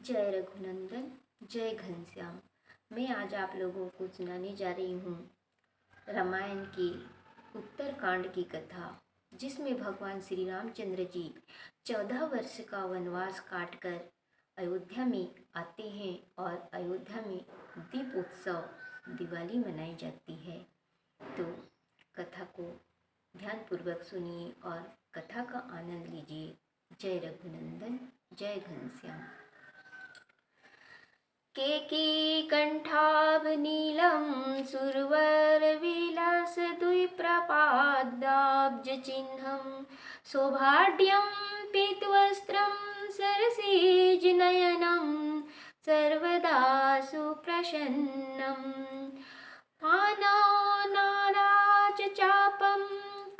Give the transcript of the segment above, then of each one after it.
जय रघुनंदन, जय घनश्याम। मैं आज आप लोगों को सुनाने जा रही हूँ रामायण की उत्तरकांड की कथा, जिसमें भगवान श्री रामचंद्र जी 14 वर्ष का वनवास काटकर अयोध्या में आते हैं और अयोध्या में दीपोत्सव दिवाली मनाई जाती है। तो कथा को ध्यानपूर्वक सुनिए और कथा का आनंद लीजिए। जय रघुनंदन, जय घनश्याम। केकी कंठाभ नीलम सुरवर विलास द्विप्रपादाब्ज चिह्नं सौभाड्यं पीतवस्त्रं सरसीज नयनं सर्वदा सुप्रसन्नं पानानाराच चापं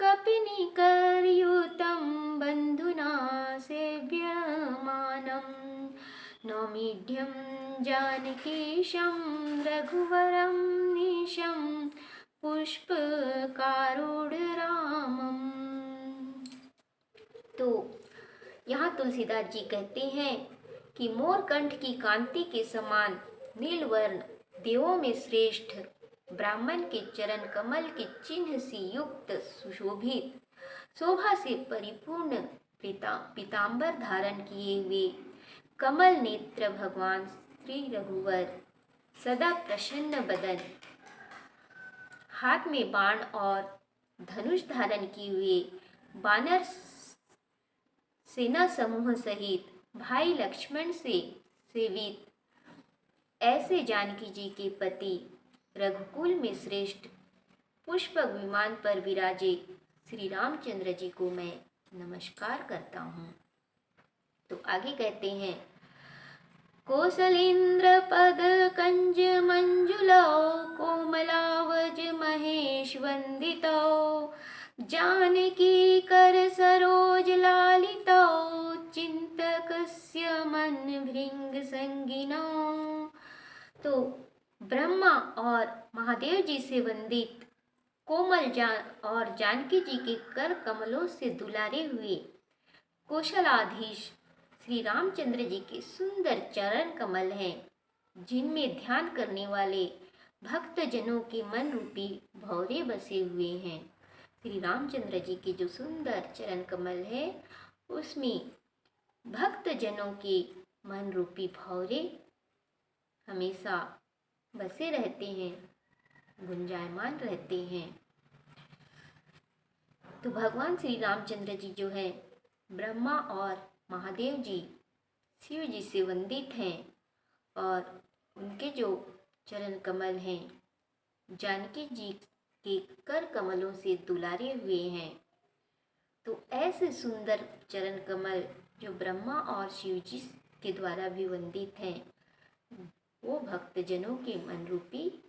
कपिनिकरयुतं बन्धुना सेव्यमानम् नौमीढ्यं जानकीशं रघुवरं नीशं पुष्पकारूढरामम्। तो यहाँ तुलसीदास जी कहते हैं कि मोरकंठ की कांति के समान नीलवर्ण देवों में श्रेष्ठ ब्राह्मण के चरण कमल के चिन्ह से युक्त सुशोभित शोभा से परिपूर्ण पीतांबर धारण किए हुए कमल नेत्र भगवान श्री रघुवर सदा प्रसन्न बदन, हाथ में बाण और धनुष धारण किए हुए वानर सेना समूह सहित भाई लक्ष्मण से सेवित ऐसे जानकी जी के पति रघुकुल में श्रेष्ठ पुष्पक विमान पर विराजे श्री रामचंद्र जी को मैं नमस्कार करता हूँ। तो आगे कहते हैं, कौशलेन्द्र पद कंज मंजुलौ कोमलावज महेश वंदितौ जानकी कर सरोज लालितौ चिंतकस्य मन भृंग संगिनौ। तो ब्रह्मा और महादेव जी से वंदित कोमल और जानकी जी के कर कमलों से दुलारे हुए कौशलाधीश श्री रामचंद्र जी के सुंदर चरण कमल हैं, जिनमें ध्यान करने वाले भक्त जनों के मन रूपी भौरे बसे हुए हैं। श्री रामचंद्र जी के जो सुंदर चरण कमल है, उसमें भक्त जनों के मन रूपी भौरे हमेशा बसे रहते हैं, गुंजायमान रहते हैं। तो भगवान श्री रामचंद्र जी जो है ब्रह्मा और महादेव जी शिव जी से वंदित हैं और उनके जो चरण कमल हैं जानकी जी के कर कमलों से दुलारे हुए हैं। तो ऐसे सुंदर चरण कमल जो ब्रह्मा और शिव जी के द्वारा भी वंदित हैं, वो भक्तजनों के मन रूपी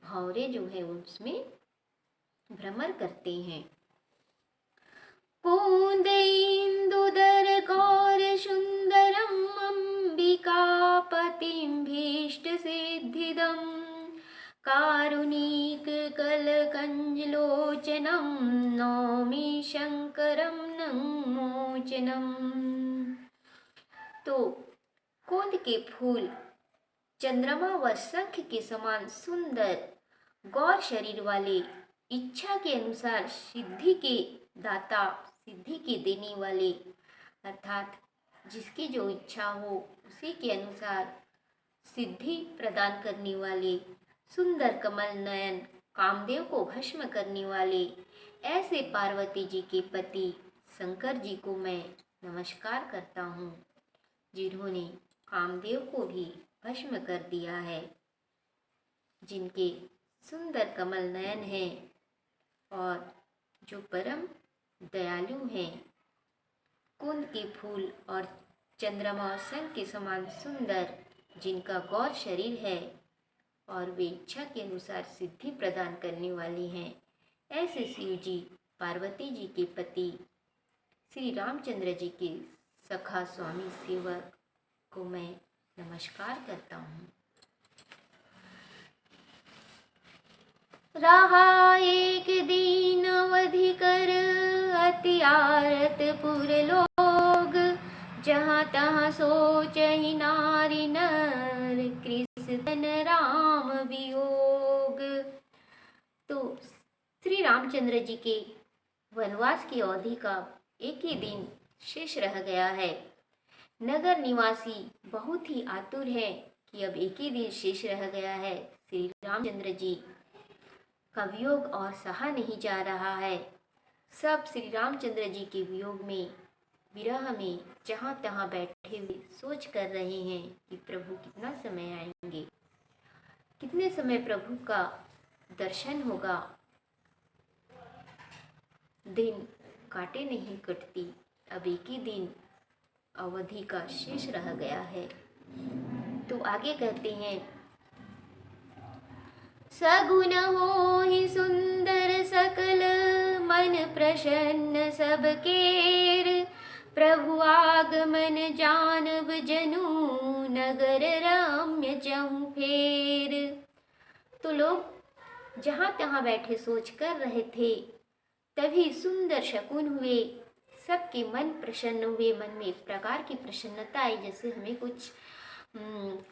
भौरे जो है उसमें भ्रमर करते हैं। कून्देन्दुदर गौर सुंदरम अंबिकापतिं भीष्ट सिद्धिदं कारुणिक कलकंजलोचनं नौमि शंकरं नमोचनम। तो कुंद के फूल चंद्रमा व शंख के समान सुंदर गौर शरीर वाले, इच्छा के अनुसार सिद्धि के दाता, सिद्धि के देने वाले, अर्थात जिसकी जो इच्छा हो उसी के अनुसार सिद्धि प्रदान करने वाले सुंदर कमल नयन, कामदेव को भस्म करने वाले ऐसे पार्वती जी के पति शंकर जी को मैं नमस्कार करता हूँ, जिन्होंने कामदेव को भी भस्म कर दिया है, जिनके सुंदर कमल नयन हैं और जो परम दयालु हैं। कुंद के फूल और चंद्रमा और शंख के समान सुंदर, जिनका गौर शरीर है और वे इच्छा के अनुसार सिद्धि प्रदान करने वाली हैं, ऐसे शिव जी पार्वती जी के पति श्री रामचंद्र जी के सखा स्वामी सेवक को मैं नमस्कार करता हूँ। रहा एक दीन अवधि कर अति आरत पुर लोग जहाँ तहाँ सोचहि नारी नर, कृष्ण राम वियोग। तो श्री रामचंद्र जी के वनवास की अवधि का एक ही दिन शेष रह गया है। नगर निवासी बहुत ही आतुर है कि अब एक ही दिन शेष रह गया है। श्री रामचंद्र जी का वियोग और सहा नहीं जा रहा है। सब श्री रामचंद्र जी के वियोग में, विरह में जहाँ तहाँ बैठे हुए सोच कर रहे हैं कि प्रभु कितना समय आएंगे, कितने समय प्रभु का दर्शन होगा। दिन काटे नहीं कटती, अब एक ही दिन अवधि का शेष रह गया है। तो आगे कहते हैं, सगुन होहि सुंदर सकल, मन प्रसन्न सब केर, प्रभु आगमन जानब जनु, नगर रम्य चहु फेर। तो लोग जहाँ तहाँ बैठे सोच कर रहे थे, तभी सुंदर शकुन हुए, सबके मन प्रसन्न हुए। मन में एक प्रकार की प्रसन्नता आई, जैसे हमें कुछ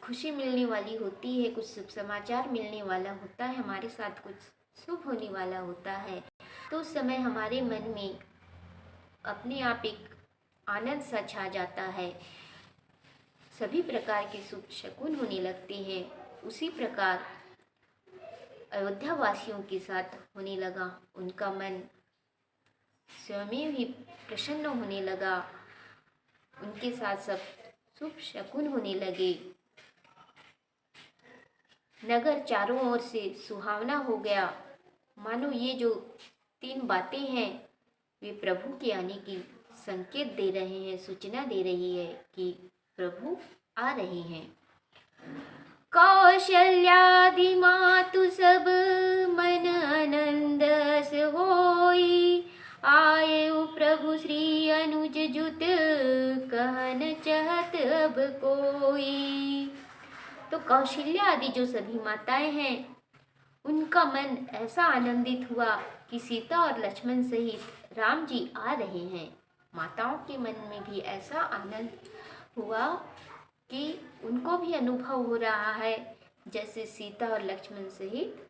खुशी मिलने वाली होती है, कुछ शुभ समाचार मिलने वाला होता है, हमारे साथ कुछ शुभ होने वाला होता है। तो उस समय हमारे मन में अपने आप एक आनंद सा छा जाता है, सभी प्रकार के शुभ शकुन होने लगते हैं। उसी प्रकार अयोध्या वासियों के साथ होने लगा। उनका मन स्वयं ही प्रसन्न होने लगा, उनके साथ सब शुभ शकुन होने लगे। नगर चारों ओर से सुहावना हो गया, मानो ये जो 3 बातें हैं वे प्रभु के आने की संकेत दे रहे हैं, सूचना दे रही है कि प्रभु आ रहे हैं। कौशल्यादि मातु सब, मन आनंद अस होई, आयु प्रभु श्री अनुज जुत, कहन चहत अब कोई। तो कौशल्या आदि जो सभी माताएं हैं, उनका मन ऐसा आनंदित हुआ कि सीता और लक्ष्मण सहित राम जी आ रहे हैं। माताओं के मन में भी ऐसा आनंद हुआ कि उनको भी अनुभव हो रहा है जैसे सीता और लक्ष्मण सहित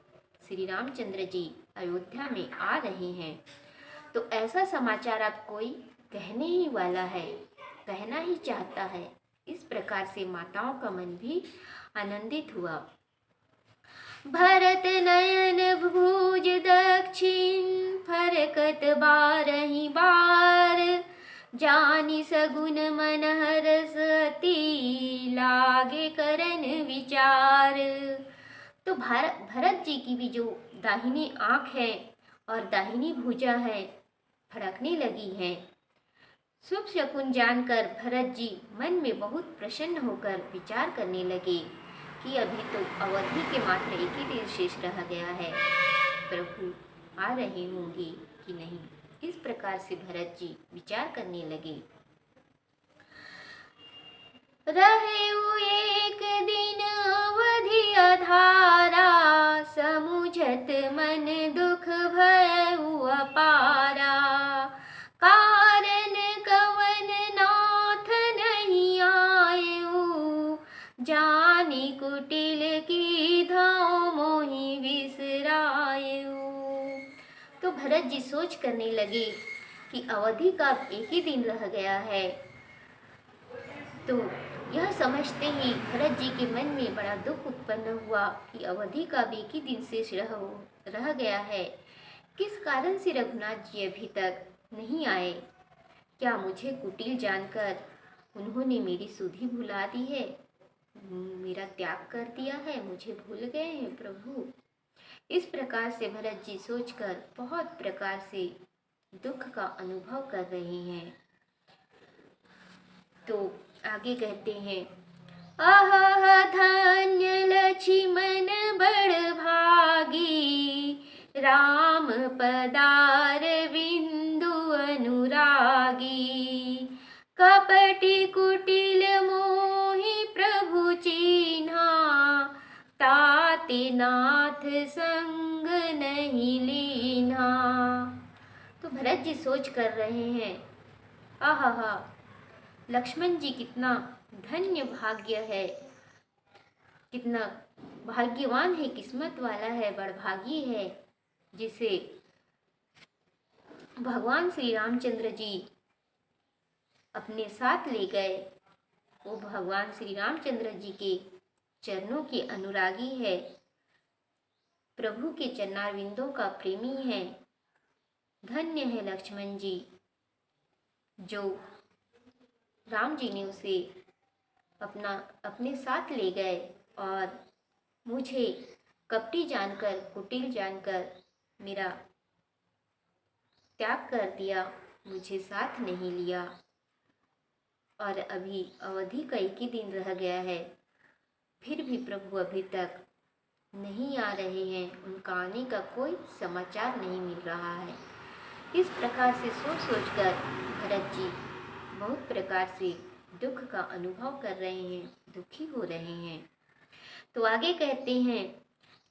श्री रामचंद्र जी अयोध्या में आ रहे हैं। तो ऐसा समाचार अब कोई कहने ही वाला है, कहना ही चाहता है। इस प्रकार से माताओं का मन भी आनंदित हुआ। भरत नयन भुज दक्षिण, फरकत बारहि बार, जानि सगुन मन हरस अति, लागे करन विचार। तो भरत जी की भी जो दाहिनी आँख है और दाहिनी भुजा है, फड़कने लगी है। शुभ शकुन जानकर भरत जी मन में बहुत प्रसन्न होकर विचार करने लगे कि अभी तो अवधि के मात्र एक ही दिन शेष रह गया है, प्रभु आ रहे होंगे कि नहीं। इस प्रकार से भरत जी विचार करने लगे। रहेउ एक दिन अवधि अधारा, समुझत मन दुख भयउ अपारा, कारण कवन नाथ नहीं आयु, जानी कुटिल की धाम मोहि बिसरायु। तो भरत जी सोच करने लगे कि अवधि का एक ही दिन रह गया है। तो यह समझते ही भरत जी के मन में बड़ा दुख उत्पन्न हुआ कि अवधि का भी एक ही दिन शेष रह गया है। किस कारण से रघुनाथ जी अभी तक नहीं आए? क्या मुझे कुटिल जानकर उन्होंने मेरी सुधि भुला दी है, मेरा त्याग कर दिया है, मुझे भूल गए हैं प्रभु? इस प्रकार से भरत जी सोचकर बहुत प्रकार से दुख का अनुभव कर रहे हैं। तो आगे कहते हैं, आहा धन्य लक्ष्मण बड़ भागी, राम पदार बिंदु अनुरागी, कपटी कुटिल मोहि प्रभु चीन्हा, ताते नाथ संग नहीं लीन्हा। तो भरत जी सोच कर रहे हैं, आहा लक्ष्मण जी कितना धन्य भाग्य है, कितना भाग्यवान है, किस्मत वाला है, बड़भागी है, जिसे भगवान श्री रामचंद्र जी अपने साथ ले गए। वो भगवान श्री रामचंद्र जी के चरणों के अनुरागी है, प्रभु के चरणारविंदों का प्रेमी है। धन्य है लक्ष्मण जी, जो राम जी ने उसे अपने साथ ले गए और मुझे कपटी जानकर, कुटिल जानकर मेरा त्याग कर दिया, मुझे साथ नहीं लिया। और अभी अवधि का एक ही दिन रह गया है, फिर भी प्रभु अभी तक नहीं आ रहे हैं, उनका आने का कोई समाचार नहीं मिल रहा है। इस प्रकार से सोच सोचकर भरत जी बहुत प्रकार से दुख का अनुभव कर रहे हैं, दुखी हो रहे हैं। तो आगे कहते हैं,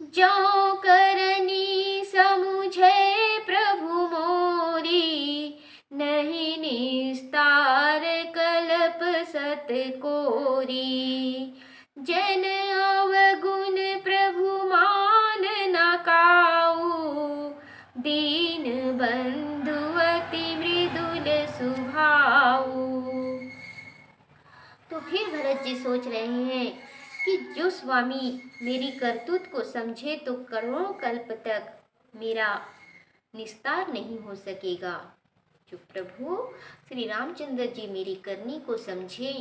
जो करनी समुझे प्रभु मोरी, नहीं निस्तार कल्प सत कोरी। जन अवगुण प्रभु मान न काऊ, दीन बंधु अति मृदुल सुभाऊ। तो फिर भरत जी सोच रहे हैं कि जो स्वामी मेरी करतूत को समझे तो करोड़ों कल्प तक मेरा निस्तार नहीं हो सकेगा। जो प्रभु श्री रामचंद्र जी मेरी करनी को समझे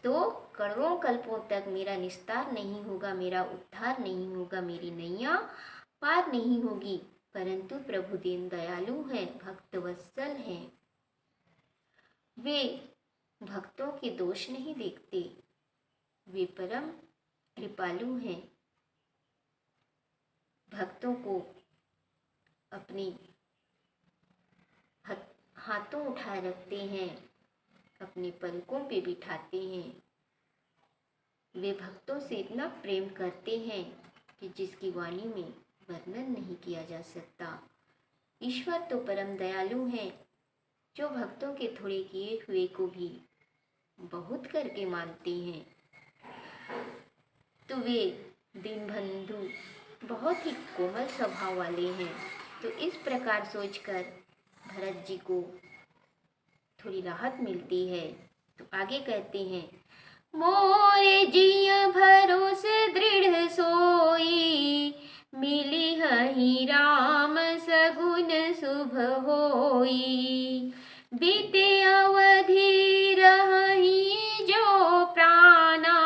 तो करोड़ों कल्पों तक मेरा निस्तार नहीं होगा, मेरा उद्धार नहीं होगा, मेरी नैया पार नहीं होगी। परंतु प्रभु दीन दयालु हैं, भक्त वत्सल हैं, वे भक्तों के दोष नहीं देखते, वे परम कृपालु हैं, भक्तों को अपनी हाथों उठाए रखते हैं, अपने पलकों पे बिठाते हैं। वे भक्तों से इतना प्रेम करते हैं कि जिसकी वाणी में वर्णन नहीं किया जा सकता। ईश्वर तो परम दयालु हैं, जो भक्तों के थोड़े किए हुए को भी बहुत करके मानते हैं। तो वे दीनबंधु बहुत ही कोमल स्वभाव वाले हैं। तो इस प्रकार सोचकर भरत जी को थोड़ी राहत मिलती है। तो आगे कहते हैं, मोरे जिय भरोसे दृढ़ सोई, मिली हहि राम सगुन शुभ होई। बीते अवधि रहि जो प्राणा,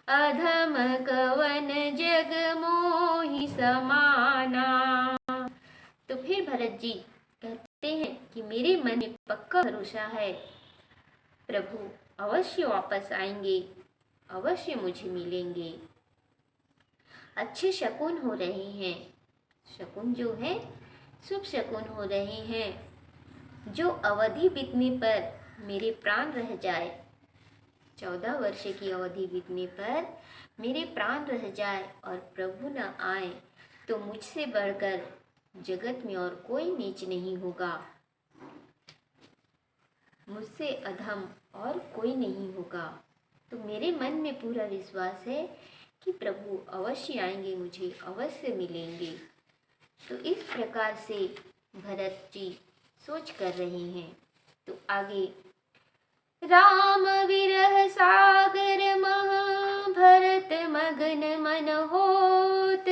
अधम कवन जग मोहि समाना। तो फिर भरत जी कहते हैं कि मेरे मन में पक्का भरोसा है, प्रभु अवश्य वापस आएंगे, अवश्य मुझे मिलेंगे। अच्छे शकुन हो रहे हैं, शकुन जो है शुभ शकुन हो रहे हैं। जो अवधि बीतने पर मेरे प्राण रह जाए, 14 वर्ष की अवधि बीतने पर मेरे प्राण रह जाए और प्रभु न आए, तो मुझसे बढ़कर जगत में और कोई नीच नहीं होगा, मुझसे अधम और कोई नहीं होगा। तो मेरे मन में पूरा विश्वास है कि प्रभु अवश्य आएंगे, मुझे अवश्य मिलेंगे। तो इस प्रकार से भरत जी सोच कर रहे हैं। तो आगे, राम विरह सागर महा, भरत मगन मन होत।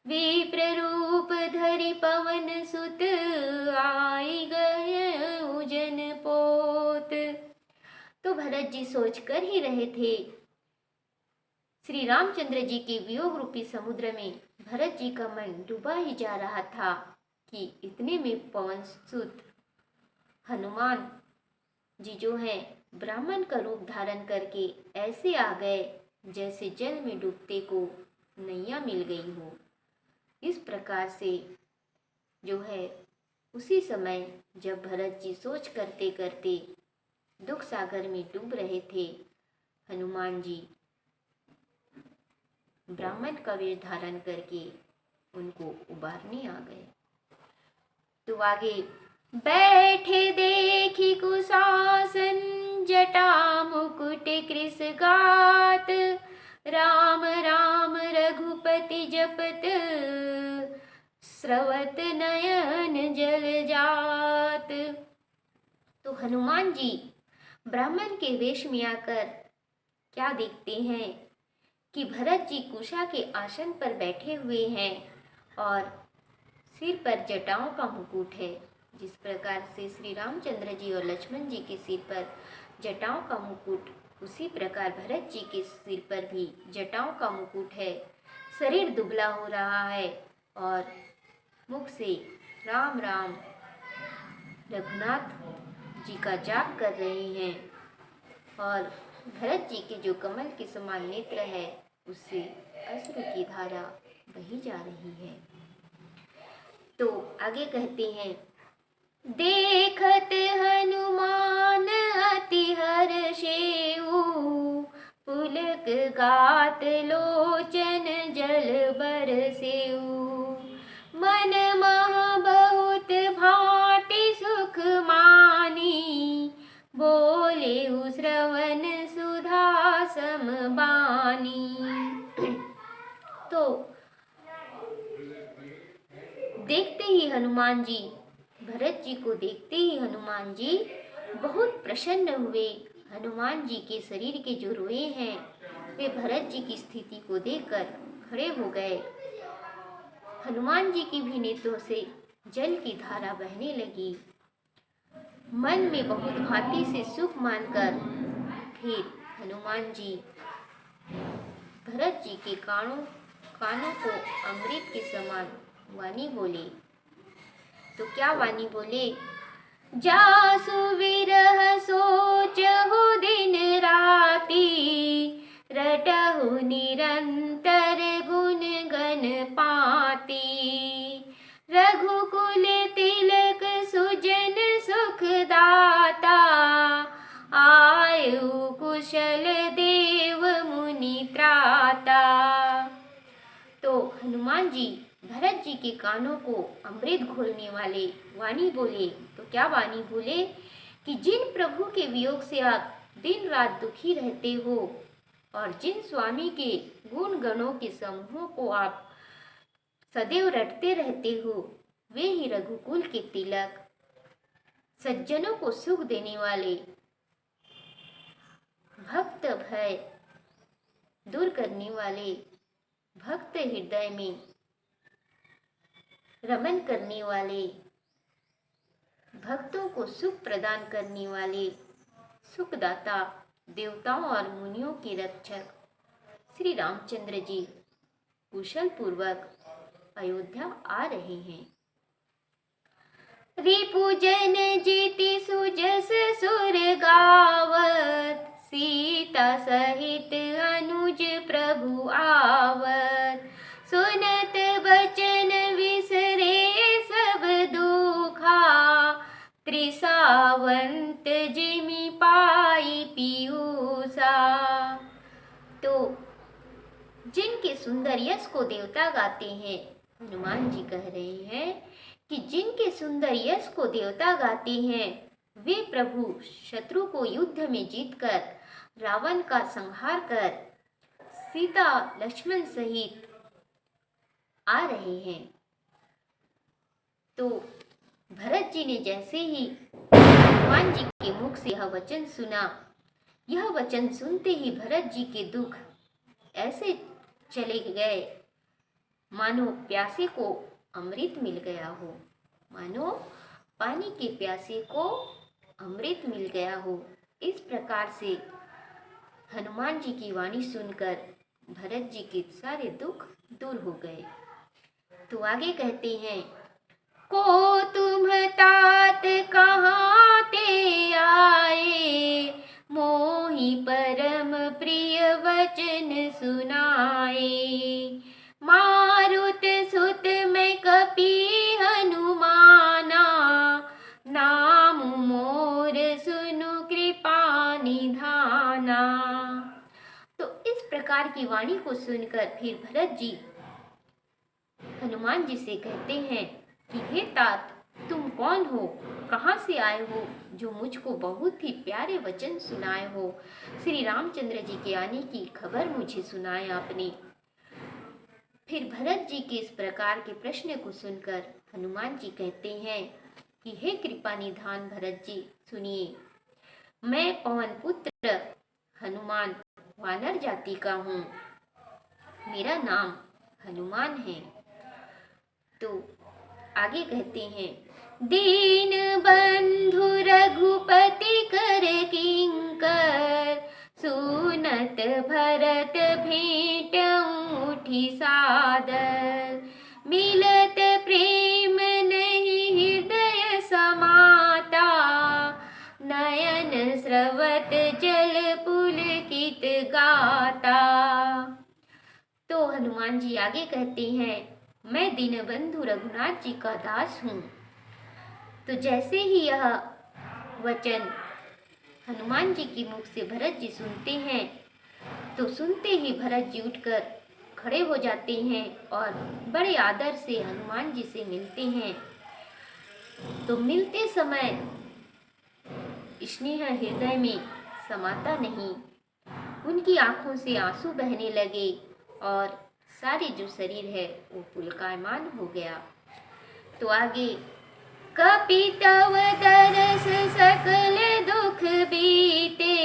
विप्र रूप धरि पवन सुत, आई गए उजन पोत। तो भरत जी सोच कर ही रहे थे, श्री रामचंद्र जी के वियोग रूपी समुद्र में भरत जी का मन डूबा ही जा रहा था कि इतने में पवन सुत हनुमान जी जो हैं ब्राह्मण का रूप धारण करके ऐसे आ गए जैसे जल में डूबते को नैया मिल गई हो। इस प्रकार से जो है उसी समय जब भरत जी सोच करते करते दुख सागर में डूब रहे थे, हनुमान जी ब्राह्मण का वेश धारण करके उनको उबारने आ गए। तो आगे, बैठे देखी कुशासन, जटा मुकुट कृस गात, राम राम रघुपति जपत, स्रवत नयन जल जात। तो हनुमान जी ब्राह्मण के वेश में आकर क्या देखते हैं कि भरत जी कुशा के आसन पर बैठे हुए हैं और सिर पर जटाओं का मुकुट है। जिस प्रकार से श्री रामचंद्र जी और लक्ष्मण जी के सिर पर जटाओं का मुकुट, उसी प्रकार भरत जी के सिर पर भी जटाओं का मुकुट है। शरीर दुबला हो रहा है और मुख से राम राम रघुनाथ जी का जाप कर रहे हैं और भरत जी के जो कमल के समान नेत्र है उससे अश्रु की धारा बही जा रही है। तो आगे कहते हैं, देखत हनुमान अति हर्षेउ, पुलक गात लोचन जल बरसेउ, मन मह बहुत भांति सुख मानी, बोले श्रवण सुधा सम बानी। तो देखते ही हनुमान जी, भरत जी को देखते ही हनुमान जी बहुत प्रसन्न हुए। हनुमान जी के शरीर के जो रोए हैं वे भरत जी की स्थिति को देखकर खड़े हो गए। हनुमान जी की भी नेत्रों से जल की धारा बहने लगी। मन में बहुत भांति से सुख मानकर फिर हनुमान जी भरत जी के कानों को अमृत के समान वाणी बोले। तो क्या वाणी बोले? जासु विरह सोचहु दिन राति, रटहु निरंतर गुण गण पाती, रघुकुल तिलक सुजन सुख दाता, आयु कुशल देव मुनि त्राता। तो हनुमान जी भरत जी के कानों को अमृत घोलने वाले वाणी बोले। तो क्या वाणी बोले कि जिन प्रभु के वियोग से आप दिन रात दुखी रहते हो और जिन स्वामी के गुण गणों के समूहों को आप सदैव रटते रहते हो, वे ही रघुकुल के तिलक, सज्जनों को सुख देने वाले, भक्त भय दूर करने वाले, भक्त हृदय में रमन करने वाले, भक्तों को सुख प्रदान करने वाले, सुखदाता, देवताओं और मुनियों के रक्षक श्री रामचंद्र जी कुशल पूर्वक अयोध्या आ रहे हैं। रिपुजन जीति सुजस सुर गावत, सीता सहित अनुज प्रभु आवत, सुनत बचन विसरे सब दुखा, त्रिसावंत जिमि पाई पीयूषा। तो जिनके सुंदर यश को देवता गाते हैं, हनुमान जी कह रहे हैं कि जिनके सुंदर यश को देवता गाते हैं, वे प्रभु शत्रु को युद्ध में जीतकर रावण का संहार कर सीता लक्ष्मण सहित आ रहे हैं। तो भरत जी ने जैसे ही हनुमान जी के मुख से यह वचन सुना, यह वचन सुनते ही भरत जी के दुख ऐसे चले गए मानो प्यासे को अमृत मिल गया हो, मानो पानी के प्यासे को अमृत मिल गया हो। इस प्रकार से हनुमान जी की वाणी सुनकर भरत जी के सारे दुख दूर हो गए। तो आगे कहते हैं, को तुम तात कहाँ ते आए, मोहि परम प्रिय वचन सुनाए, मारुत सुत मैं कपि हनुमाना, नाम मोर सुनु कृपा निधाना। तो इस प्रकार की वाणी को सुनकर फिर भरत जी हनुमान जी से कहते हैं कि हे तात, तुम कौन हो, कहाँ से आए हो, जो मुझको बहुत ही प्यारे वचन सुनाए हो। श्री रामचंद्र जी के आने की खबर मुझे सुनाए आपने। फिर भरत जी के इस प्रकार के प्रश्न को सुनकर हनुमान जी कहते हैं कि हे कृपा निधान भरत जी, सुनिए, मैं पवन पुत्र हनुमान वानर जाति का हूँ। मेरा नाम हनुमान है। तो आगे कहते हैं, दीन बंधु रघुपति कर किंकर, सुनत भरत भेंट उठी सादर। मिलत प्रेम नहीं हृदय समाता, नयन स्रवत जल पुलकित गाता। तो हनुमान जी आगे कहते हैं, मैं दीनबंधु रघुनाथ जी का दास हूँ। तो जैसे ही यह वचन हनुमान जी के मुख से भरत जी सुनते हैं, तो सुनते ही भरत जी उठकर खड़े हो जाते हैं और बड़े आदर से हनुमान जी से मिलते हैं। तो मिलते समय स्नेह हृदय में समाता नहीं, उनकी आंखों से आंसू बहने लगे और सारे जो शरीर है वो पुलकायमान हो गया। तो आगे, कपितव दरस सकल दुख बीते,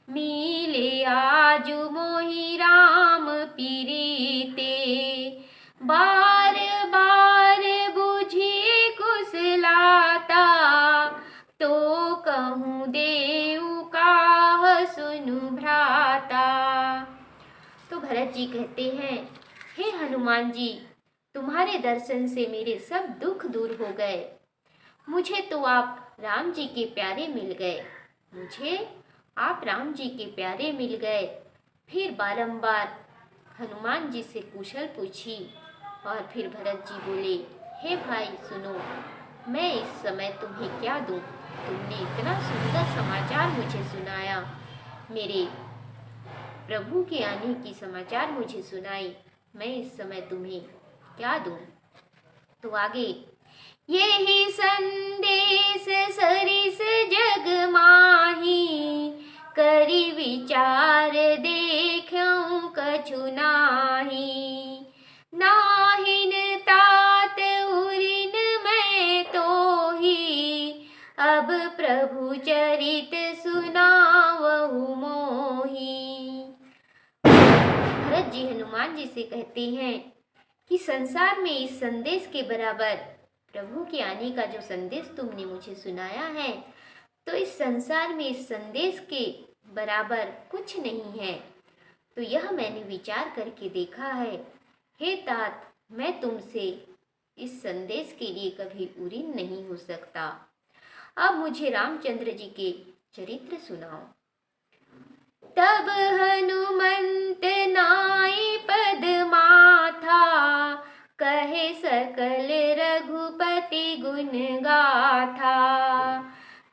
मिले आजु मोहि राम पीरीते। बार बार बुझी कुशलाता, तो कहूँ देऊ काह सुनु भ्राता। तो भरत जी कहते हैं, हे हनुमान जी, तुम्हारे दर्शन से मेरे सब दुख दूर हो गए। मुझे तो आप राम जी के प्यारे मिल गए। मुझे आप राम जी के प्यारे मिल गए। फिर बारंबार हनुमान जी से कुशल पूछी और फिर भरत जी बोले, हे भाई सुनो, मैं इस समय तुम्हें क्या दूं? तुमने इतना सुंदर समाचार मुझे सुनाया, मेरे प्रभु के आने की समाचार मुझे सुनाई, मैं इस समय तुम्हें क्या दूं? तो आगे, यही संदेश सरिस जग माही, करि विचार देखऊं कछु नाही। नाहिन तात उरिन मैं तोही, अब प्रभु चरित सुनावहु मोही। भरत जी हनुमान जी से कहते हैं कि संसार में इस संदेश के बराबर प्रभु के आने का जो संदेश तुमने मुझे सुनाया है, तो इस संसार में इस संदेश के बराबर कुछ नहीं है। तो यह मैंने विचार करके देखा है। हे तात, मैं तुमसे इस संदेश के लिए कभी उरीन नहीं हो सकता। अब मुझे रामचंद्र जी के चरित्र सुनाओ। तब हनुमंत नाई पद माथा, कहे सकल रघुपति गुण गाथा।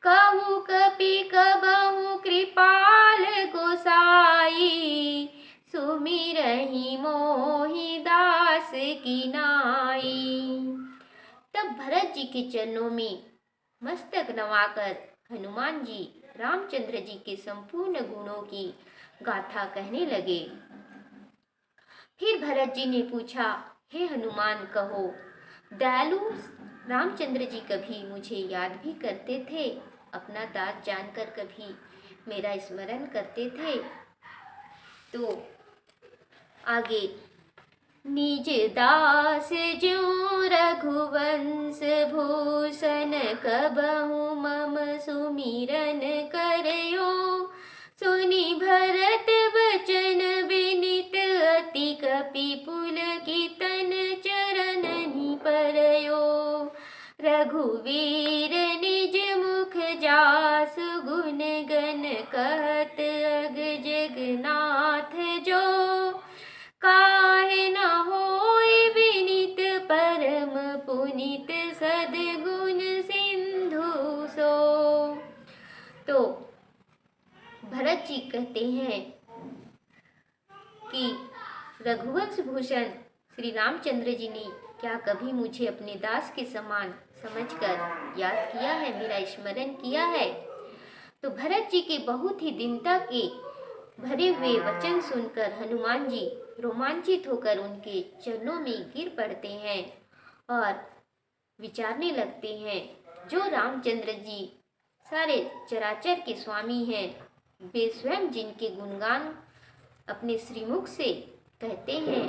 कहूँ कपि कबहु कृपाल गोसाई, सुमिरहि मोहि दास की नाई। तब भरत जी के चरणों में मस्तक नवाकर हनुमान जी रामचंद्र जी के संपूर्ण गुणों की गाथा कहने लगे। फिर भरत जी ने पूछा, हे हनुमान कहो, दयालु रामचंद्र जी कभी मुझे याद भी करते थे, अपना दास जानकर कभी मेरा स्मरण करते थे? तो आगे, निज दास ज्यों रघुवंश भूषण, कबहु मम सुमिरन करयो। सुनि भरत वचन विनित, अति कपि पुलकितन चरणनि परयो। रघुवीर निज मुख जासु, गुण गण कहत अग जगन्नाथ जो। काहे न होय विनीत परम पुनीत, सद्गुण सिंधु सो। तो भरत जी कहते हैं कि रघुवंश भूषण श्री रामचंद्र जी ने क्या कभी मुझे अपने दास के समान समझकर याद किया है, मेरा स्मरण किया है। तो भरत जी के बहुत ही दीनता के भरे हुए वचन सुनकर हनुमान जी रोमांचित होकर उनके चरणों में गिर पड़ते हैं और विचारने लगते हैं, जो रामचंद्र जी सारे चराचर के स्वामी हैं, वे स्वयं जिनके गुणगान अपने श्रीमुख से कहते हैं,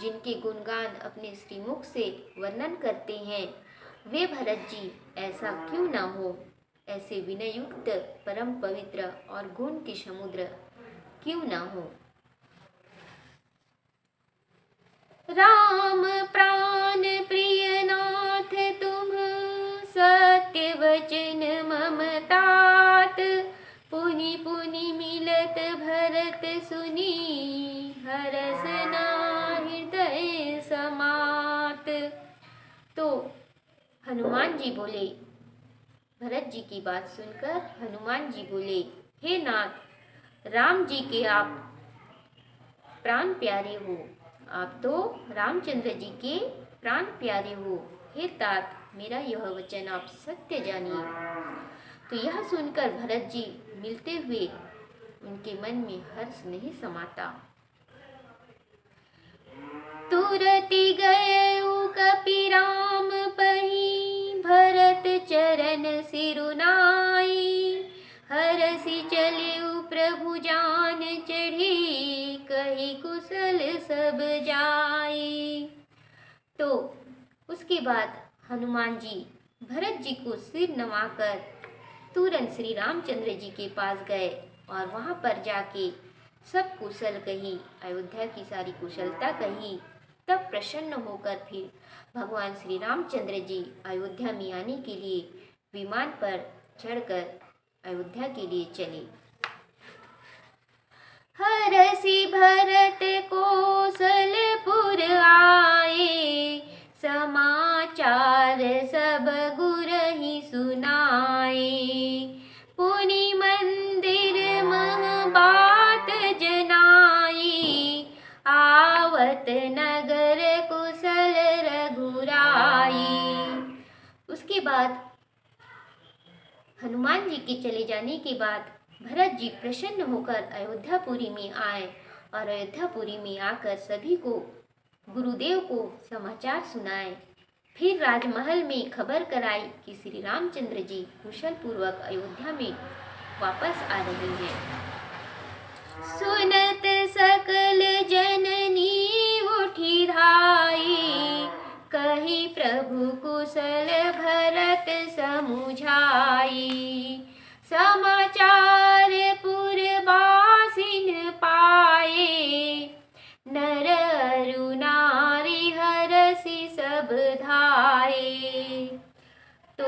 जिनके गुणगान अपने श्रीमुख से वर्णन करते हैं, वे भरत जी ऐसा क्यों ना हो, ऐसे विनयुक्त परम पवित्र और गुण के समुद्र क्यों ना हो। राम प्राण प्रिय नाथ तुम सत्य वचन मम तात, पुनि पुनि मिलत भरत सुनी, हरस ना हृदय समात। तो हनुमान जी बोले, भरत जी की बात सुनकर हनुमान जी बोले, हे नाथ, राम जी के आप प्राण प्यारे हो, आप तो रामचंद्र जी के प्राण प्यारे हो। हे तात, मेरा यह वचन आप सत्य जानिए। तो यह सुनकर भरत जी मिलते हुए उनके मन में हर्ष नहीं समाता। तुरति गयउ कपिराम पही, भरत चरण सिरुनाई, हरसि चलेउ प्रभु जान चढ़ी, कही कुशल सब जाई। तो उसके बाद हनुमान जी भरत जी को सिर नवाकर तुरंत श्री रामचंद्र जी के पास गए और वहाँ पर जाके सब कुशल कही, अयोध्या की सारी कुशलता कही। तब प्रसन्न होकर फिर भगवान श्री रामचंद्र जी अयोध्या में आने के लिए विमान पर चढ़कर अयोध्या के लिए चले। हरसि भरत कौशलपुर आए, समाचार सब गुरहि सुनाए, पुनि मंदिर मह बात जनाई, आवत नगर कुशल रघुराई। उसके बाद हनुमान जी के चले जाने के बाद भरत जी प्रसन्न होकर अयोध्यापुरी में आए और अयोध्यापुरी में आकर सभी को, गुरुदेव को समाचार सुनाए। फिर राजमहल में खबर कराई कि श्री रामचंद्र जी कुशल पूर्वक अयोध्या में वापस आ रहे हैं। सुनत सकल जननी उठी धाई, कही प्रभु कुशल भरत समुझाई, समाचार पुरवासिन पाए, नर अरु नारी हरसि सब धाये। तो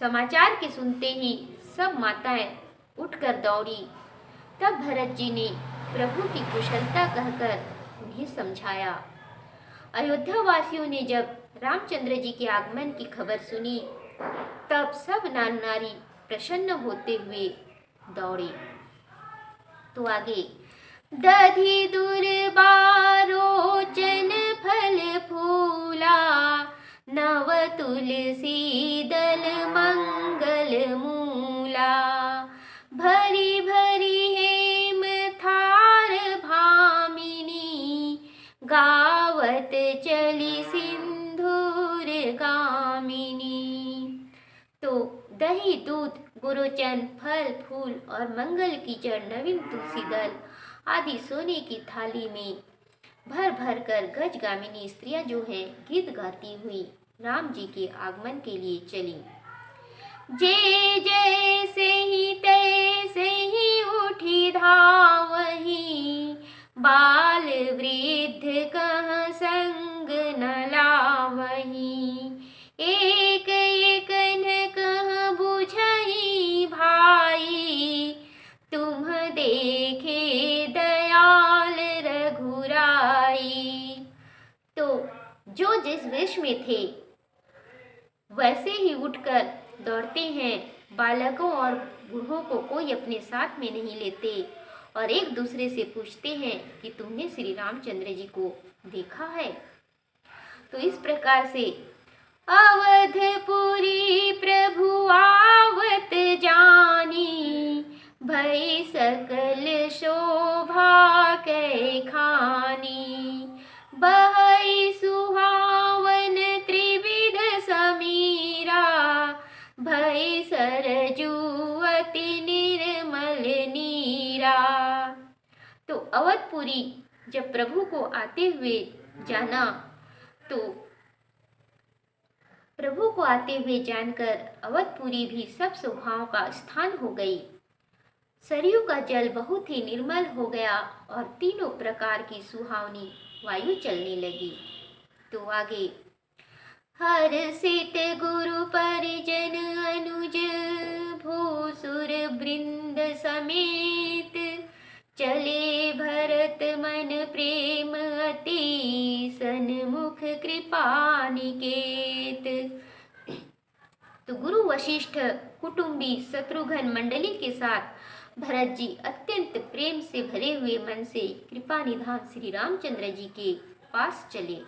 समाचार के सुनते ही सब माताएं उठकर दौड़ी। तब भरत जी ने प्रभु की कुशलता कहकर उन्हें समझाया। अयोध्या वासियों ने जब रामचंद्र जी के आगमन की खबर सुनी, तब सब नर नारी प्रसन्न होते हुए दौड़े। तो आगे, दधि दुर्बारोचन फल फूला, नव तुलसी दल मंगल मूला, भरी भरी हेम थार भामिनी, गावत चली सिंधूर गामिनी। तो दही दूध गुरोचन फल फूल और मंगल की जड़ नवीन तुलसी दल आदि सोने की थाली में भर भर कर गजगामिनी स्त्रियां जो हैं गीत गाती हुई राम जी के आगमन के लिए चली। जे जैसे ही तैसे ही उठी धावही, बाल वृद्ध कह संग न लावही, एक एक न कह बुझही भाई, तुम देखे दयाल रघुराई। तो जो जिस वेश में थे वैसे ही उठकर दौड़ते हैं। बालकों और बूढ़ों को कोई अपने साथ में नहीं लेते और एक दूसरे से पूछते हैं कि तुमने श्री रामचंद्र जी को देखा है। तो इस प्रकार से अवधपुरी प्रभु आवत जानी, भई सकल शोभा कै खानी। बहई सुहावन त्रिविध समीरा, भई सरजू अति निर्मल नीरा। तो अवधपुरी जब प्रभु को आते हुए जाना, तो प्रभु को आते हुए जानकर अवधपुरी भी सब शोभाओं का स्थान हो गई। सरयू का जल बहुत ही निर्मल हो गया और तीनों प्रकार की सुहावनी वायु चलने लगी। तो आगे, हर्षित गुरु परिजन अनुज भूसुर वृंद समेत, चले भरत मन प्रेम अति सन्मुख कृपा निकेत। तो गुरु वशिष्ठ कुटुंबी शत्रुघ्न मंडली के साथ भरत जी अत्यंत प्रेम से भरे हुए मन से कृपा निधान श्री रामचंद्र जी के पास चले।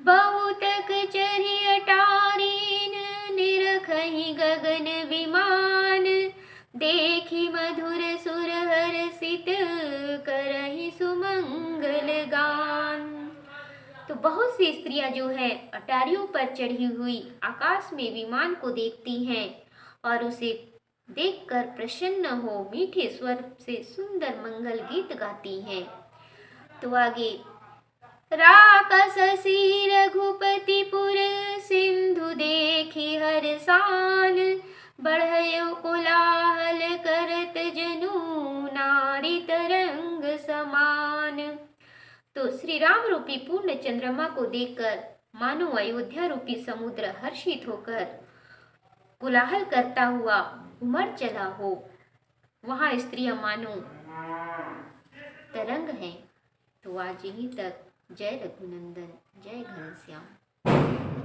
बहुतक चढ़ी अटारीन निरखहि गगन विमान, देखी मधुर सुर हर्षित करहि सुमंगल गान। तो बहुत सी स्त्रियां जो है अटारियों पर चढ़ी हुई आकाश में विमान को देखती हैं और उसे देखकर प्रसन्न हो मीठे स्वर से सुंदर मंगल गीत गाती हैं। तो आगे, राकससी रघुपतिपुर सिंधु देखी हर्षान, बढ़यो कोलाहल करत जनु नारी तरंग समान। तो श्री राम रूपी पूर्ण चंद्रमा को देखकर मानो अयोध्या रूपी समुद्र हर्षित होकर कोलाहल करता हुआ उमड़ चला हो। वहाँ स्त्रियां मानो तरंग हैं। तो आज यहीं तक। जय रघुनंदन, जय घनश्याम।